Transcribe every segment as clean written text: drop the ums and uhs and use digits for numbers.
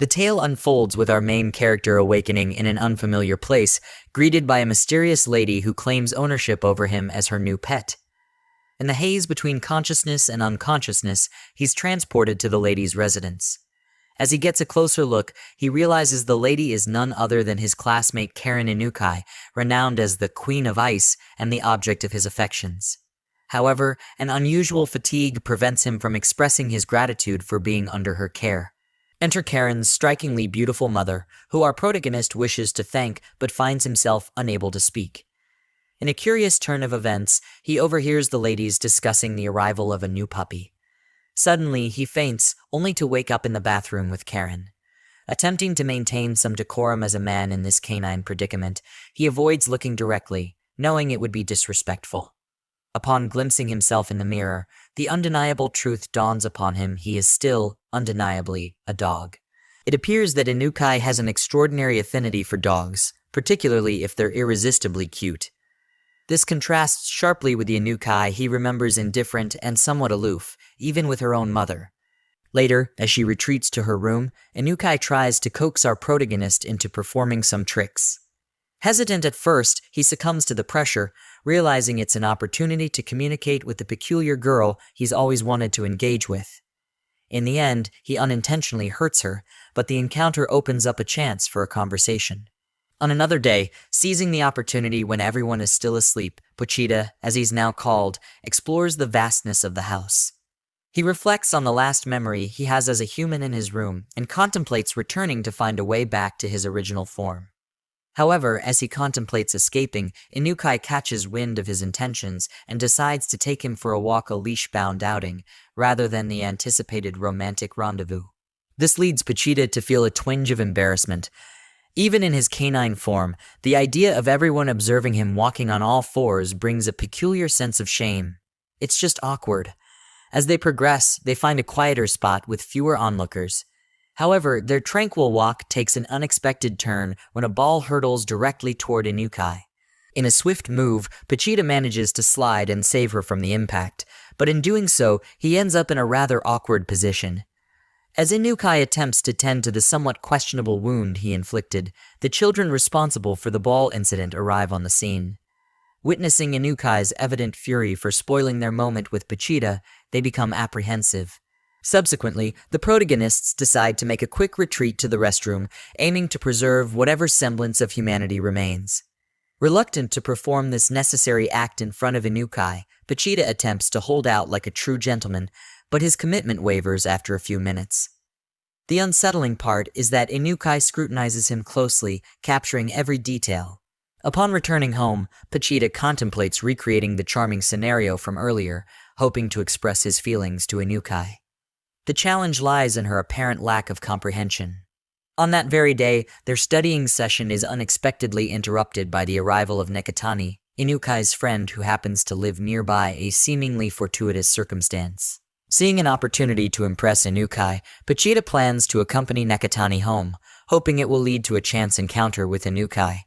The tale unfolds with our main character awakening in an unfamiliar place, greeted by a mysterious lady who claims ownership over him as her new pet. In the haze between consciousness and unconsciousness, he's transported to the lady's residence. As he gets a closer look, he realizes the lady is none other than his classmate Karen Inukai, renowned as the Queen of Ice and the object of his affections. However, an unusual fatigue prevents him from expressing his gratitude for being under her care. Enter Karen's strikingly beautiful mother, who our protagonist wishes to thank but finds himself unable to speak. In a curious turn of events, he overhears the ladies discussing the arrival of a new puppy. Suddenly, he faints, only to wake up in the bathroom with Karen. Attempting to maintain some decorum as a man in this canine predicament, he avoids looking directly, knowing it would be disrespectful. Upon glimpsing himself in the mirror, the undeniable truth dawns upon him: he is still, undeniably, a dog. It appears that Inukai has an extraordinary affinity for dogs, particularly if they're irresistibly cute. This contrasts sharply with the Inukai he remembers indifferent and somewhat aloof, even with her own mother. Later, as she retreats to her room, Inukai tries to coax our protagonist into performing some tricks. Hesitant at first, he succumbs to the pressure, realizing it's an opportunity to communicate with the peculiar girl he's always wanted to engage with. In the end, he unintentionally hurts her, but the encounter opens up a chance for a conversation. On another day, seizing the opportunity when everyone is still asleep, Pochita, as he's now called, explores the vastness of the house. He reflects on the last memory he has as a human in his room and contemplates returning to find a way back to his original form. However, as he contemplates escaping, Inukai catches wind of his intentions and decides to take him for a walk, a leash-bound outing, rather than the anticipated romantic rendezvous. This leads Pochita to feel a twinge of embarrassment. Even in his canine form, the idea of everyone observing him walking on all fours brings a peculiar sense of shame. It's just awkward. As they progress, they find a quieter spot with fewer onlookers. However, their tranquil walk takes an unexpected turn when a ball hurtles directly toward Inukai. In a swift move, Pochita manages to slide and save her from the impact, but in doing so, he ends up in a rather awkward position. As Inukai attempts to tend to the somewhat questionable wound he inflicted, the children responsible for the ball incident arrive on the scene. Witnessing Inukai's evident fury for spoiling their moment with Pochita, they become apprehensive. Subsequently, the protagonists decide to make a quick retreat to the restroom, aiming to preserve whatever semblance of humanity remains. Reluctant to perform this necessary act in front of Inukai, Pochita attempts to hold out like a true gentleman, but his commitment wavers after a few minutes. The unsettling part is that Inukai scrutinizes him closely, capturing every detail. Upon returning home, Pochita contemplates recreating the charming scenario from earlier, hoping to express his feelings to Inukai. The challenge lies in her apparent lack of comprehension. On that very day, their studying session is unexpectedly interrupted by the arrival of Nekatani, Inukai's friend who happens to live nearby, a seemingly fortuitous circumstance. Seeing an opportunity to impress Inukai, Pochita plans to accompany Nekatani home, hoping it will lead to a chance encounter with Inukai.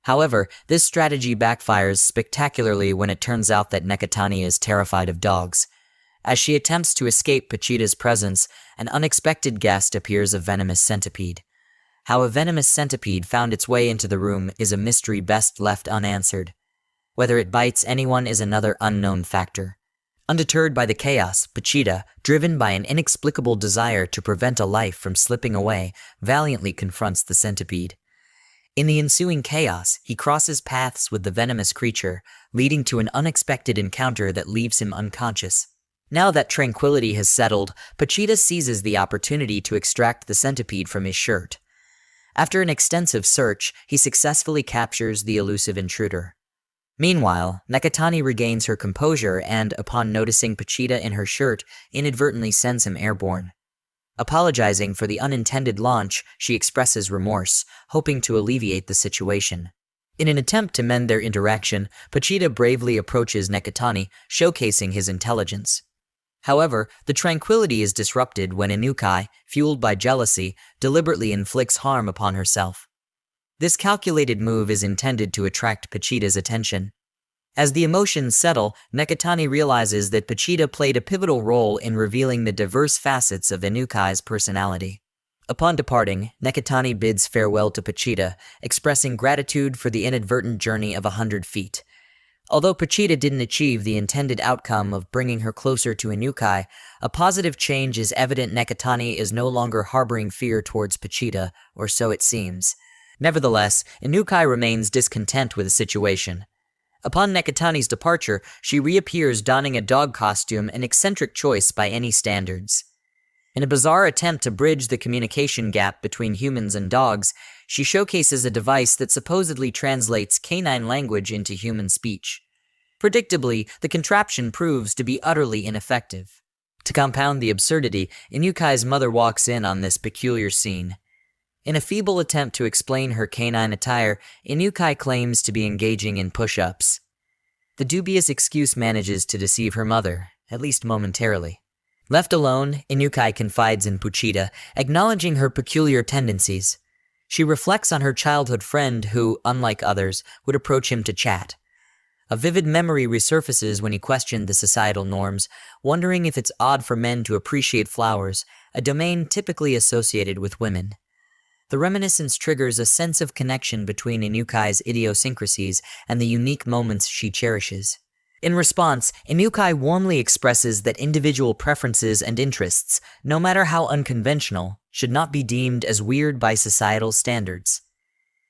However, this strategy backfires spectacularly when it turns out that Nekatani is terrified of dogs. As she attempts to escape Pochita's presence, an unexpected guest appears, a venomous centipede. How a venomous centipede found its way into the room is a mystery best left unanswered. Whether it bites anyone is another unknown factor. Undeterred by the chaos, Pochita, driven by an inexplicable desire to prevent a life from slipping away, valiantly confronts the centipede. In the ensuing chaos, he crosses paths with the venomous creature, leading to an unexpected encounter that leaves him unconscious. Now that tranquility has settled, Pochita seizes the opportunity to extract the centipede from his shirt. After an extensive search, he successfully captures the elusive intruder. Meanwhile, Nekatani regains her composure and, upon noticing Pochita in her shirt, inadvertently sends him airborne. Apologizing for the unintended launch, she expresses remorse, hoping to alleviate the situation. In an attempt to mend their interaction, Pochita bravely approaches Nekatani, showcasing his intelligence. However, the tranquility is disrupted when Inukai, fueled by jealousy, deliberately inflicts harm upon herself. This calculated move is intended to attract Pochita's attention. As the emotions settle, Nekatani realizes that Pochita played a pivotal role in revealing the diverse facets of Inukai's personality. Upon departing, Nekatani bids farewell to Pochita, expressing gratitude for the inadvertent journey of 100 feet. Although Pochita didn't achieve the intended outcome of bringing her closer to Inukai, a positive change is evident. Nekatani is no longer harboring fear towards Pochita, or so it seems. Nevertheless, Inukai remains discontent with the situation. Upon Nekatani's departure, she reappears donning a dog costume, an eccentric choice by any standards. In a bizarre attempt to bridge the communication gap between humans and dogs, she showcases a device that supposedly translates canine language into human speech. Predictably, the contraption proves to be utterly ineffective. To compound the absurdity, Inukai's mother walks in on this peculiar scene. In a feeble attempt to explain her canine attire, Inukai claims to be engaging in push-ups. The dubious excuse manages to deceive her mother, at least momentarily. Left alone, Inukai confides in Pochita, acknowledging her peculiar tendencies. She reflects on her childhood friend who, unlike others, would approach him to chat. A vivid memory resurfaces when he questioned the societal norms, wondering if it's odd for men to appreciate flowers, a domain typically associated with women. The reminiscence triggers a sense of connection between Inukai's idiosyncrasies and the unique moments she cherishes. In response, Inukai warmly expresses that individual preferences and interests, no matter how unconventional, should not be deemed as weird by societal standards.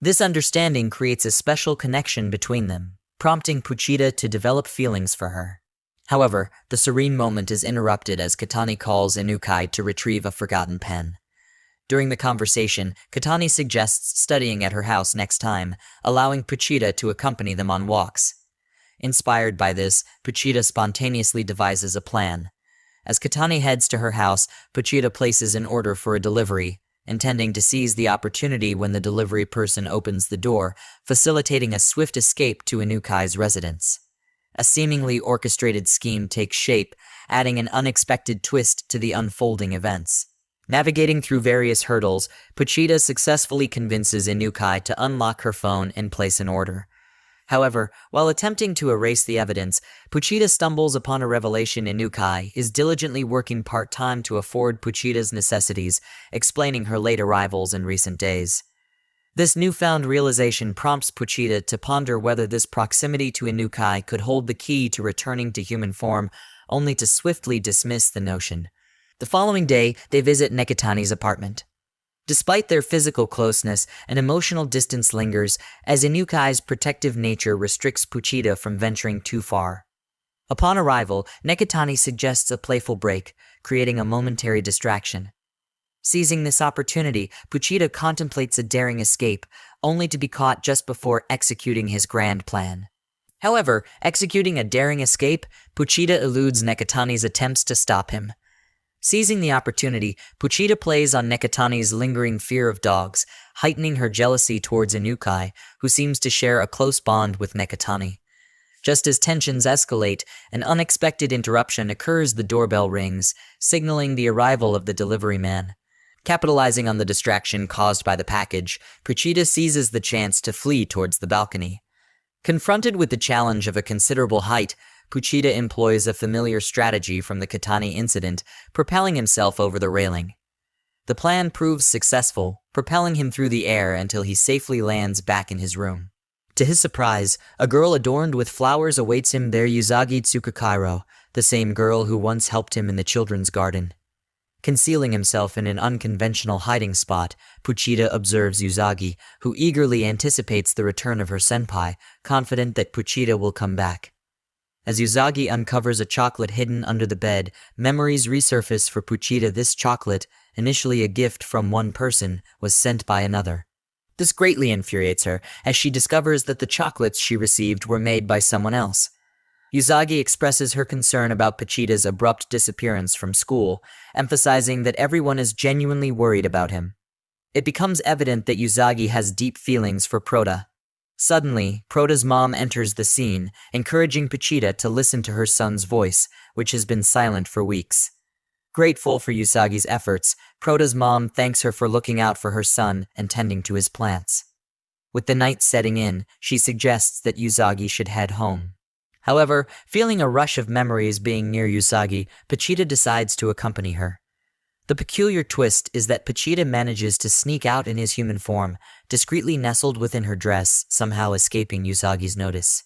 This understanding creates a special connection between them, prompting Pochita to develop feelings for her. However, the serene moment is interrupted as Katani calls Inukai to retrieve a forgotten pen. During the conversation, Katani suggests studying at her house next time, allowing Pochita to accompany them on walks. Inspired by this, Pochita spontaneously devises a plan. As Katani heads to her house, Pochita places an order for a delivery, intending to seize the opportunity when the delivery person opens the door, facilitating a swift escape to Inukai's residence. A seemingly orchestrated scheme takes shape, adding an unexpected twist to the unfolding events. Navigating through various hurdles, Pochita successfully convinces Inukai to unlock her phone and place an order. However, while attempting to erase the evidence, Pochita stumbles upon a revelation. Inukai is diligently working part-time to afford Pochita's necessities, explaining her late arrivals in recent days. This newfound realization prompts Pochita to ponder whether this proximity to Inukai could hold the key to returning to human form, only to swiftly dismiss the notion. The following day, they visit Nekatani's apartment. Despite their physical closeness, an emotional distance lingers as Inukai's protective nature restricts Pochita from venturing too far. Upon arrival, Nekatani suggests a playful break, creating a momentary distraction. Seizing this opportunity, Pochita contemplates a daring escape, only to be caught just before executing his grand plan. However, executing a daring escape, Pochita eludes Nekatani's attempts to stop him. Seizing the opportunity, Pochita plays on Nekatani's lingering fear of dogs, heightening her jealousy towards Inukai, who seems to share a close bond with Nekatani. Just as tensions escalate, an unexpected interruption occurs. The doorbell rings, signaling the arrival of the delivery man. Capitalizing on the distraction caused by the package, Pochita seizes the chance to flee towards the balcony. Confronted with the challenge of a considerable height, Pochita employs a familiar strategy from the Katani incident, propelling himself over the railing. The plan proves successful, propelling him through the air until he safely lands back in his room. To his surprise, a girl adorned with flowers awaits him there. Usagi Tsukakairo, the same girl who once helped him in the children's garden. Concealing himself in an unconventional hiding spot, Pochita observes Usagi, who eagerly anticipates the return of her senpai, confident that Pochita will come back. As Usagi uncovers a chocolate hidden under the bed, memories resurface for Pochita. This chocolate, initially a gift from one person, was sent by another. This greatly infuriates her, as she discovers that the chocolates she received were made by someone else. Usagi expresses her concern about Pochita's abrupt disappearance from school, emphasizing that everyone is genuinely worried about him. It becomes evident that Usagi has deep feelings for Prota. Suddenly, Prota's mom enters the scene, encouraging Pochita to listen to her son's voice, which has been silent for weeks. Grateful for Usagi's efforts, Prota's mom thanks her for looking out for her son and tending to his plants. With the night setting in, she suggests that Usagi should head home. However, feeling a rush of memories being near Usagi, Pochita decides to accompany her. The peculiar twist is that Pochita manages to sneak out in his human form, discreetly nestled within her dress, somehow escaping Usagi's notice.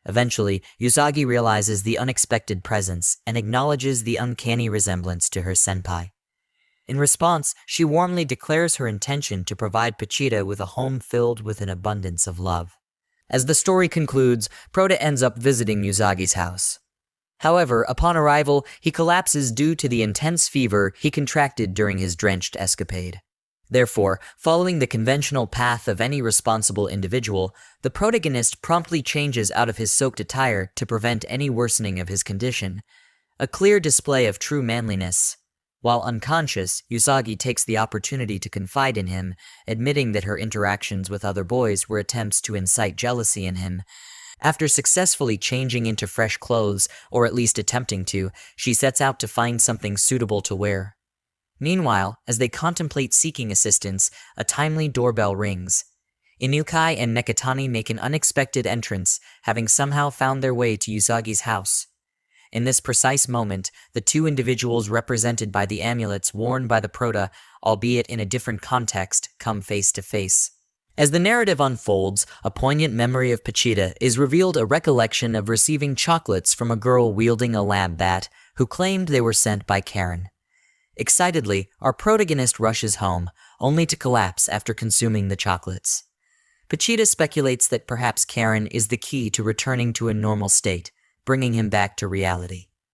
Eventually, Usagi realizes the unexpected presence and acknowledges the uncanny resemblance to her senpai. In response, she warmly declares her intention to provide Pochita with a home filled with an abundance of love. As the story concludes, Prota ends up visiting Usagi's house. However, upon arrival, he collapses due to the intense fever he contracted during his drenched escapade. Therefore, following the conventional path of any responsible individual, the protagonist promptly changes out of his soaked attire to prevent any worsening of his condition, a clear display of true manliness. While unconscious, Usagi takes the opportunity to confide in him, admitting that her interactions with other boys were attempts to incite jealousy in him. After successfully changing into fresh clothes, or at least attempting to, she sets out to find something suitable to wear. Meanwhile, as they contemplate seeking assistance, a timely doorbell rings. Inukai and Nekatani make an unexpected entrance, having somehow found their way to Usagi's house. In this precise moment, the two individuals represented by the amulets worn by the Prota, albeit in a different context, come face to face. As the narrative unfolds, a poignant memory of Pochita is revealed, a recollection of receiving chocolates from a girl wielding a lab bat who claimed they were sent by Karen. Excitedly, our protagonist rushes home, only to collapse after consuming the chocolates. Pochita speculates that perhaps Karen is the key to returning to a normal state, bringing him back to reality.